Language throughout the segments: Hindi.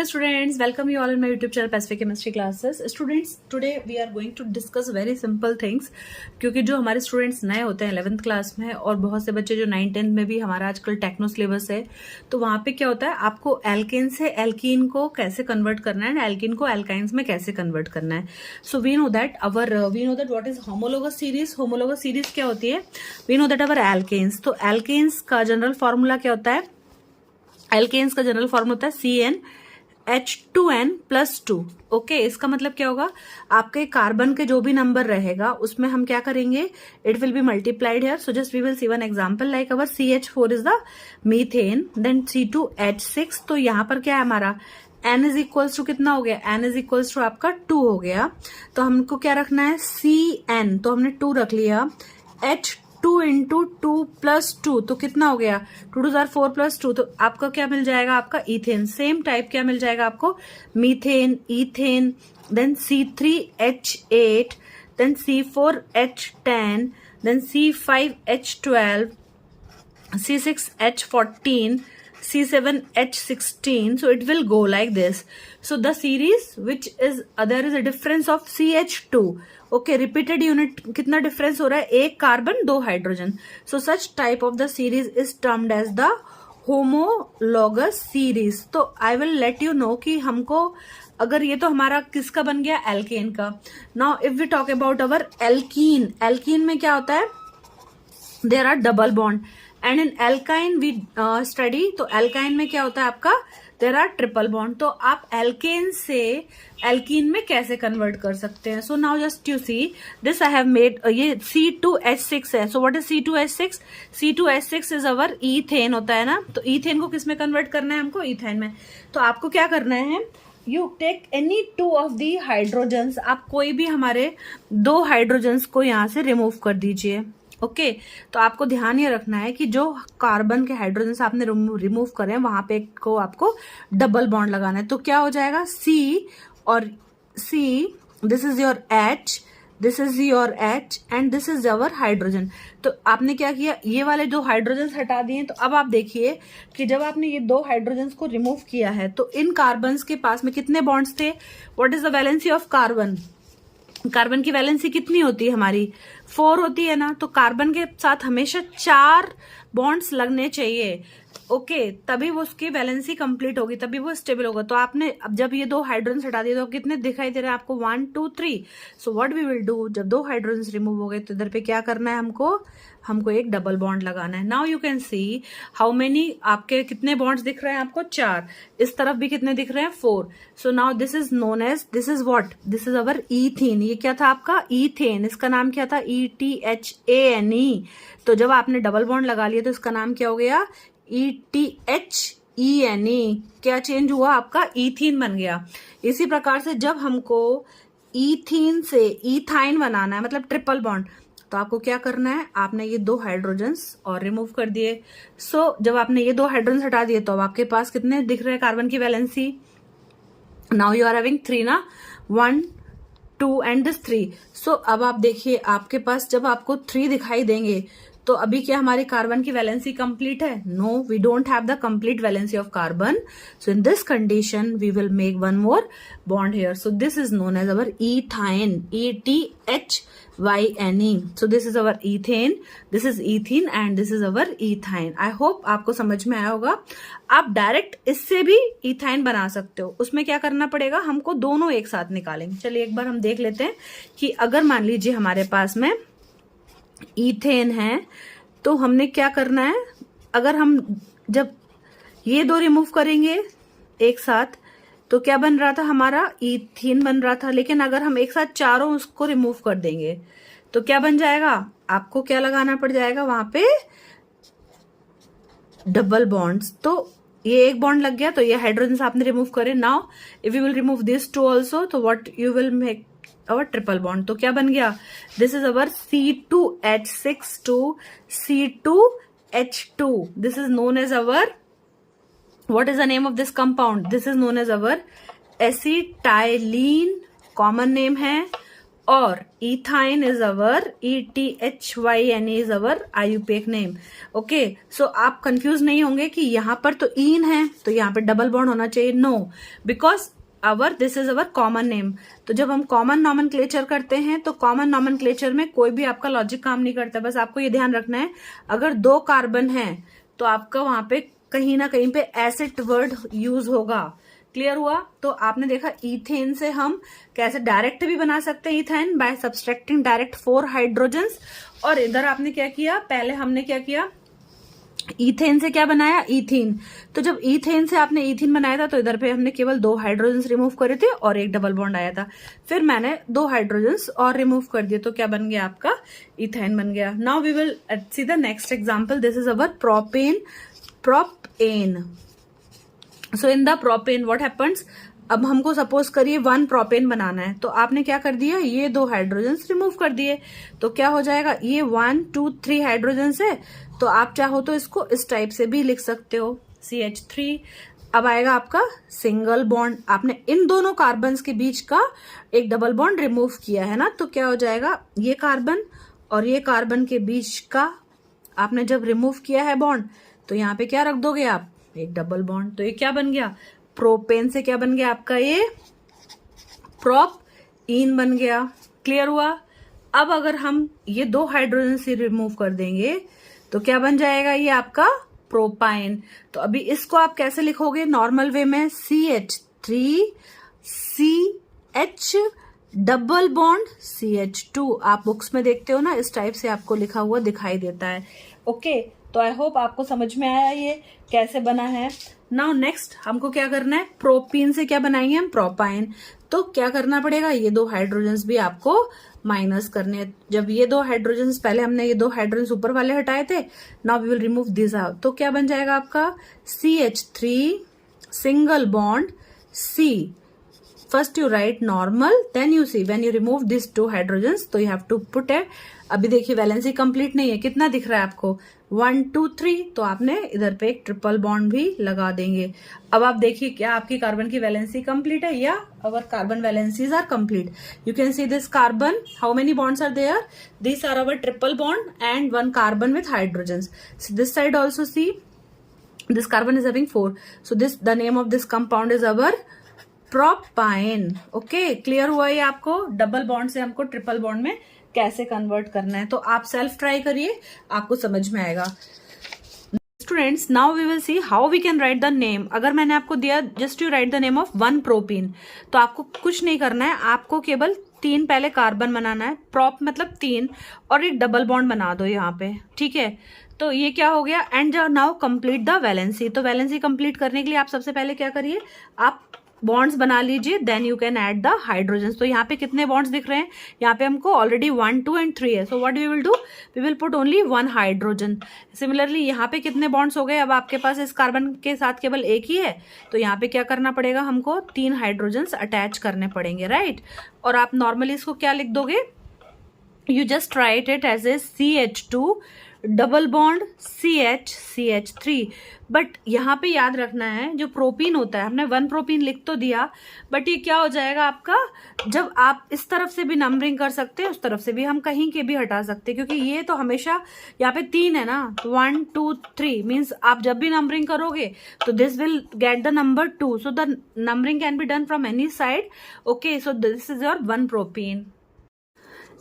students, welcome you all in my YouTube channel Pacific Chemistry Classes. Students, today we are going to discuss very simple things क्योंकि जो हमारे स्टूडेंट्स नए होते हैं 11th क्लास में और बहुत से बच्चे जो 9th 10th में भी हमारा आजकल टेक्नो सिलेबस है, तो वहाँ पे क्या होता है, आपको एल्केन से एल्कीन को कैसे कन्वर्ट करना है, एल्कीन को एल्काइंस में कैसे कन्वर्ट करना है. So we know that what is homologous series. Homologous series क्या होती है? We know that our alkanes. तो एल्केन्स का जनरल फॉर्मूला क्या होता है? एल्केन्स का जनरल फॉर्मूला होता है CnH2n+2. ओके, इसका मतलब क्या होगा? आपके कार्बन के जो भी नंबर रहेगा उसमें हम क्या करेंगे, it will be multiplied here. So just we will see one example like our CH4 is the methane, then C2H6. तो यहां पर क्या है हमारा N इज इक्वल्स टू कितना हो गया? N इज इक्वल्स टू आपका 2 हो गया. तो हमको क्या रखना है? Cn, तो हमने 2 रख लिया. H2 इंटू 2+2 तो कितना हो गया? 2 2 4 +2. तो आपका क्या मिल जाएगा? आपका इथेन. सेम टाइप क्या मिल जाएगा आपको? Methane, ethane, then C3H8, then C4H10, then C5H12, C6H14, C7H16. So it will go like this. So the series which is there is a difference of CH2. Okay, repeated unit कितना difference हो रहा है? एक carbon 2 hydrogen. So such type of the series is termed as the homologous series. तो I will let you know कि हमको अगर ये तो हमारा किसका बन गया? एल्केन का. Now if we talk about our alkene, alkene में क्या होता है? There are double bond. And in alkyne we study. तो एल्काइन में क्या होता है आपका? There are triple bond. तो आप एल्केन से एल्कीन में कैसे कन्वर्ट कर सकते हैं? So now just you see this I have made. ये C2H6 है. So what is C2H6? C2H6 is our ethane होता है ना. तो ईथेन को किस में कन्वर्ट करना है हमको? ईथेन में. तो आपको क्या करना है? You take any 2 of the hydrogens. आप कोई भी हमारे 2 हाइड्रोजन्स को यहां से रिमूव कर दीजिए. ओके, तो आपको ध्यान ये रखना है कि जो कार्बन के हाइड्रोजन आपने रिमूव करें वहां पे को आपको डबल बॉन्ड लगाना है. तो क्या हो जाएगा? C और C, this is your H, this is your H and this is our hydrogen. तो आपने क्या किया? ये वाले 2 हाइड्रोजन हटा दिए. तो अब आप देखिए कि जब आपने ये 2 हाइड्रोजन को रिमूव किया है तो इन कार्बन के पास में कितने बॉन्ड्स थे? What is the valency of carbon? Carbon की वैलेंसी कितनी होती है हमारी? 4 होती है ना. तो कार्बन के साथ हमेशा 4 बॉन्ड्स लगने चाहिए. ओके, तभी वो उसकी वैलेंसी कंप्लीट होगी, तभी वो स्टेबल होगा. तो आपने अब जब ये 2 हाइड्रोजन हटा दिए तो कितने दिखाई दे रहे हैं आपको? 1 2 3. So what we will do, जब 2 हाइड्रोजन रिमूव हो गए तो इधर पे क्या करना है हमको एक डबल बॉन्ड लगाना है. Now you can see how many आपके कितने बॉन्ड्स दिख रहे हैं आपको? 4. इस तरफ भी कितने दिख रहे हैं? 4. So now this is known as, this is what? This is our ethane. ये क्या था आपका? ईथेन. इसका नाम क्या था? ETHANE. तो जब आपने डबल बॉन्ड लगा लिया तो इसका नाम क्या हो गया? ETHENE. क्या चेंज हुआ? आपका ईथीन बन गया. इसी प्रकार से जब हमको ईथीन से ईथाइन बनाना है, मतलब ट्रिपल बॉन्ड, तो आपको क्या करना है? आपने ये 2 हाइड्रोजन्स और रिमूव कर दिए. सो जब आपने ये 2 हाइड्रोजन्स हटा दिए तो अब आपके पास कितने दिख रहे हैं कार्बन की valency? Now you are having 3 ना. 1 2 एंड दिस 3. सो अब आप देखिए आपके पास जब आपको 3 दिखाई देंगे तो अभी क्या हमारी कार्बन की वैलेंसी कंप्लीट है? No, we don't have the complete valency of carbon. So in this condition we will make one more bond here. So this is known as our ethyne. ETHYNE. So this is our ethane, this is ethene and this is our ethyne. I hope आपको समझ में आया होगा. आप डायरेक्ट इससे भी इथाइन बना सकते हो. उसमें क्या करना पड़ेगा? हमको दोनों एक साथ निकालेंगे. चलिए एक बार हम देख लेते हैं कि अगर मान लीजिए हमारे पास में ईथेन है तो हमने क्या करना है? अगर हम जब ये 2 रिमूव करेंगे एक साथ तो क्या बन रहा था हमारा? ईथीन बन रहा था. लेकिन अगर हम एक साथ चारों उसको रिमूव कर देंगे तो क्या बन जाएगा? आपको क्या लगाना पड़ जाएगा वहां पे? Double bonds. तो ये एक बॉन्ड लग गया तो ये हाइड्रोजन आपने रिमूव करे. Now if you will remove this 2 also तो what you will make? Our triple bond. तो क्या बन गया? This is our C2H6 to C2H2. This is known as our, what is the name of this compound? This is known as our acetylene. Common name है. और ethyne is our ETHYNE is our IUPAC name. Okay, so आप कंफ्यूज नहीं होंगे कि यहाँ पर तो इन है तो यहाँ पे डबल बॉन्ड होना चाहिए. No, because this is our common name. तो जब हम कॉमन नॉमेनक्लेचर करते हैं तो कॉमन नॉमेनक्लेचर में कोई भी आपका लॉजिक काम नहीं करता. बस आपको ये ध्यान रखना है, अगर 2 कार्बन है तो आपका वहां पे कहीं ना कहीं पे एसिड वर्ड यूज होगा. क्लियर हुआ? तो आपने देखा इथेन से हम कैसे डायरेक्ट भी बना सकते हैं ethane by subtracting direct 4 hydrogens. और इधर आपने क्या किया, पहले हमने क्या किया, इथेन से क्या बनाया, इथीन. तो जब इथेन से आपने इथीन बनाया था तो इधर पे हमने केवल 2 हाइड्रोजन्स रिमूव करे थे और एक डबल बॉन्ड आया था. फिर मैंने 2 हाइड्रोजन्स और रिमूव कर दिए तो क्या बन गया आपका, इथेन बन गया. Now we will see the next example. This is our propane. So in the propane what happens, अब हमको सपोज करिए 1 प्रोपेन बनाना है तो आपने क्या कर दिया, ये 2 हाइड्रोजन्स रिमूव कर दिए. तो क्या हो जाएगा, ये 1 2 3 हाइड्रोजन्स है तो आप चाहो तो इसको इस टाइप से भी लिख सकते हो, CH3. अब आएगा आपका सिंगल बॉन्ड. आपने इन दोनों कार्बन के बीच का एक डबल बॉन्ड रिमूव किया है ना, तो क्या हो जाएगा, ये कार्बन और ये कार्बन के बीच का आपने जब रिमूव किया है बॉन्ड तो यहाँ पे क्या रख दोगे आप, एक डबल बॉन्ड. तो ये क्या बन गया, प्रोपेन से क्या बन गया आपका, ये प्रोपीन बन गया. क्लियर हुआ? अब अगर हम ये 2 हाइड्रोजन से रिमूव कर देंगे तो क्या बन जाएगा, ये आपका प्रोपाइन. तो अभी इसको आप कैसे लिखोगे नॉर्मल वे में, CH3CH डबल बॉन्ड CH2. आप बुक्स में देखते हो ना, इस टाइप से आपको लिखा हुआ दिखाई देता है. ओके, तो आई होप आपको समझ में आया ये कैसे बना है. नाउ नेक्स्ट हमको क्या करना है, प्रोपीन से क्या बनाएंगे हम, प्रोपाइन. तो क्या करना पड़ेगा, ये 2 हाइड्रोजन्स भी आपको माइनस करने हैं. जब ये 2 हाइड्रोजन्स, पहले हमने ये 2 हाइड्रोजन्स ऊपर वाले हटाए थे, now we will remove this out. तो क्या बन जाएगा आपका, CH3 single bond C. First you write normal, then you see when you remove these 2 hydrogens, तो you have to put it. अभी देखिए वैलेंसी कंप्लीट नहीं है, कितना दिख रहा है आपको, 1 2 3. तो आपने इधर पे एक ट्रिपल बॉन्ड भी लगा देंगे. अब आप देखिए क्या आपकी कार्बन की वैलेंसी कंप्लीट है या our carbon valencies are complete. You can see this carbon, how many bonds are there, this are our triple bond and 1 carbon with hydrogens. This side also see this carbon is having 4. So this the name of this compound is our propyne. Okay, clear हुआ ये आपको, डबल बॉन्ड से हमको ट्रिपल बॉन्ड में कैसे कन्वर्ट करना है. तो आप सेल्फ ट्राई करिए, आपको समझ में आएगा. Students, now we will see how we can write the name. अगर मैंने आपको दिया just you write the name of 1 propene, तो आपको कुछ नहीं करना है, आपको केवल 3 पहले कार्बन बनाना है, प्रोप मतलब 3, और एक डबल बॉन्ड बना दो यहाँ पे. ठीक है, तो ये क्या हो गया, and now complete the valency. तो वैलेंसी कंप्लीट करने के लिए आप सबसे पहले क्या करिए, आप बॉन्ड्स बना लीजिए, then you can add the hydrogens. तो यहाँ पे कितने बॉन्ड्स दिख रहे हैं, यहाँ पे हमको ऑलरेडी 1 2 एंड 3 है. So what we will do, we will put only 1 hydrogen. Similarly यहाँ पे कितने बॉन्ड्स हो गए, अब आपके पास इस कार्बन के साथ केवल एक ही है, तो यहाँ पे क्या करना पड़ेगा, हमको 3 हाइड्रोजन्स अटैच करने पड़ेंगे, राइट. और आप नॉर्मली इसको क्या लिख दोगे, you just write it as a CH2 double bond CH3. But यहाँ पे याद रखना है, जो प्रोपीन होता है, हमने 1 प्रोपीन लिख तो दिया, बट ये क्या हो जाएगा आपका, जब आप इस तरफ से भी नंबरिंग कर सकते हैं, उस तरफ से भी हम कहीं के भी हटा सकते हैं, क्योंकि ये तो हमेशा यहाँ पे 3 है ना, 1 2 3 मीन्स आप जब भी नंबरिंग करोगे तो this will get the number 2. So the numbering can be done from any side. Okay, so this is your 1 propene.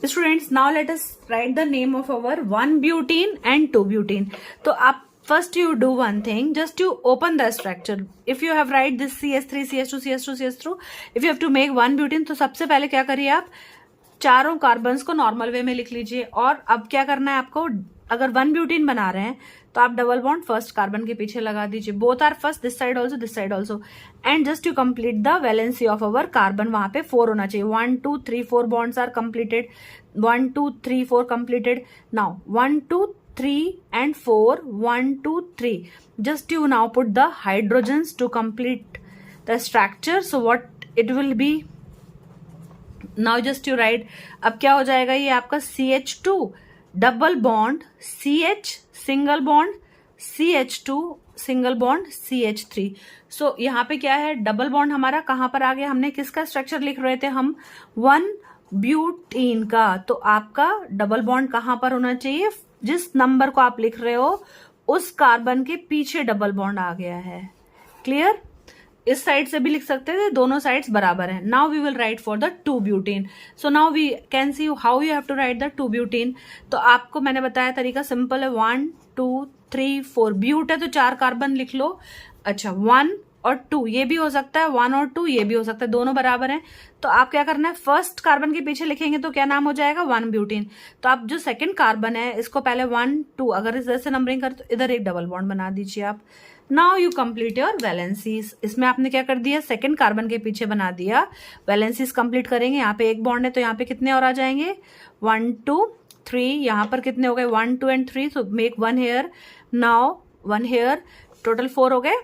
Students, now let us write the name of our 1 butene and 2 butene. तो आप first you do one thing, just you open the structure. If you have write this CH3 CH2 CH2 CH2, if you have to make 1 butene, तो सबसे पहले क्या करिए आप, चारों कार्बन्स को नॉर्मल वे में लिख लीजिए. और अब क्या करना है आपको, अगर 1 ब्यूटीन बना रहे हैं तो आप डबल बॉन्ड फर्स्ट कार्बन के पीछे लगा दीजिए. Both are first, this side also this side also, and just you complete the valency of our carbon. वहां पे 4 होना चाहिए. 1 2 3 4 bonds are completed. 1 2 3 4 completed. Now 1 2 3 and 4, 1 2 3. Just you now put the hydrogens to complete the structure. So what it will be? Now just you write. अब क्या हो जाएगा, ये आपका CH2 double bond CH single bond CH2 single bond CH3. सो यहाँ पे क्या है, डबल बॉन्ड हमारा कहाँ पर आ गया, हमने किसका स्ट्रक्चर लिख रहे थे हम, 1 ब्यूटीन का, तो आपका डबल बॉन्ड कहां पर होना चाहिए? जिस नंबर को आप लिख रहे हो उस कार्बन के पीछे डबल बॉन्ड आ गया है। क्लियर? इस साइड से भी लिख सकते थे, दोनों साइड्स बराबर हैं। Now we will write for the 2 butene. So now we can see how you have to write the 2 butene. तो आपको मैंने बताया तरीका सिंपल है, 1 2 3 4 ब्यूट है तो 4 कार्बन लिख लो। अच्छा 1 और 2 ये भी हो सकता है, 1 और 2 ये भी हो सकता है, दोनों बराबर हैं। तो आप क्या करना है, फर्स्ट कार्बन के पीछे लिखेंगे तो क्या नाम हो जाएगा? 1 ब्यूटीन। तो आप जो सेकंड कार्बन है इसको पहले 1 2 अगर इस तरह से नंबरिंग कर तो इधर एक डबल बॉन्ड बना दीजिए आप। Now you complete your valencies. इसमें आपने क्या कर दिया, सेकंड कार्बन के पीछे बना दिया, वैलेंसीज कंप्लीट करेंगे। यहाँ पे एक बॉन्ड है तो यहाँ पे कितने और आ जाएंगे? 1 2 3। यहाँ पर कितने हो गए? 1 2 एंड 3, तो make 1 here. Now 1 here, total 4 हो गए।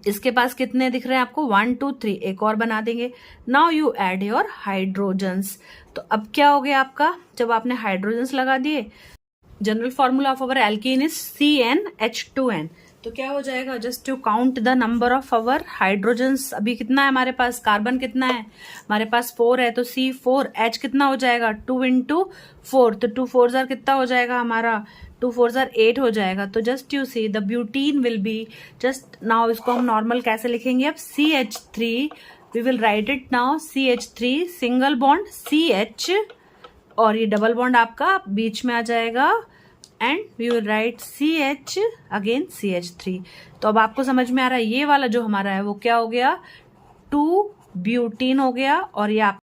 इसके पास कितने दिख रहे हैं आपको? 1 2 3, एक और बना देंगे। Now you add your hydrogens. तो अब क्या हो गया आपका, जब आपने हाइड्रोजन्स लगा दिए, general formula of our alkene is CnH2n। तो क्या हो जाएगा, just to count the number of our hydrogens. अभी कितना है हमारे पास, कार्बन कितना है हमारे पास? 4 है, तो C4H कितना हो जाएगा? 2 × 4, तो 2 4 जार कितना हो जाएगा हमारा? 2 4 जार 8 हो जाएगा। तो just you see the butene will be just now, इसको हम नॉर्मल कैसे लिखेंगे अब? CH3, we will write it now CH3 single bond CH, और ये डबल बॉन्ड आपका बीच में आ जाएगा and we will write CH again CH3। तो अब आपको समझ में आ रहा है, ये वाला जो हमारा है वो क्या हो गया? 2 ब्यूटीन हो गया, और ये आपका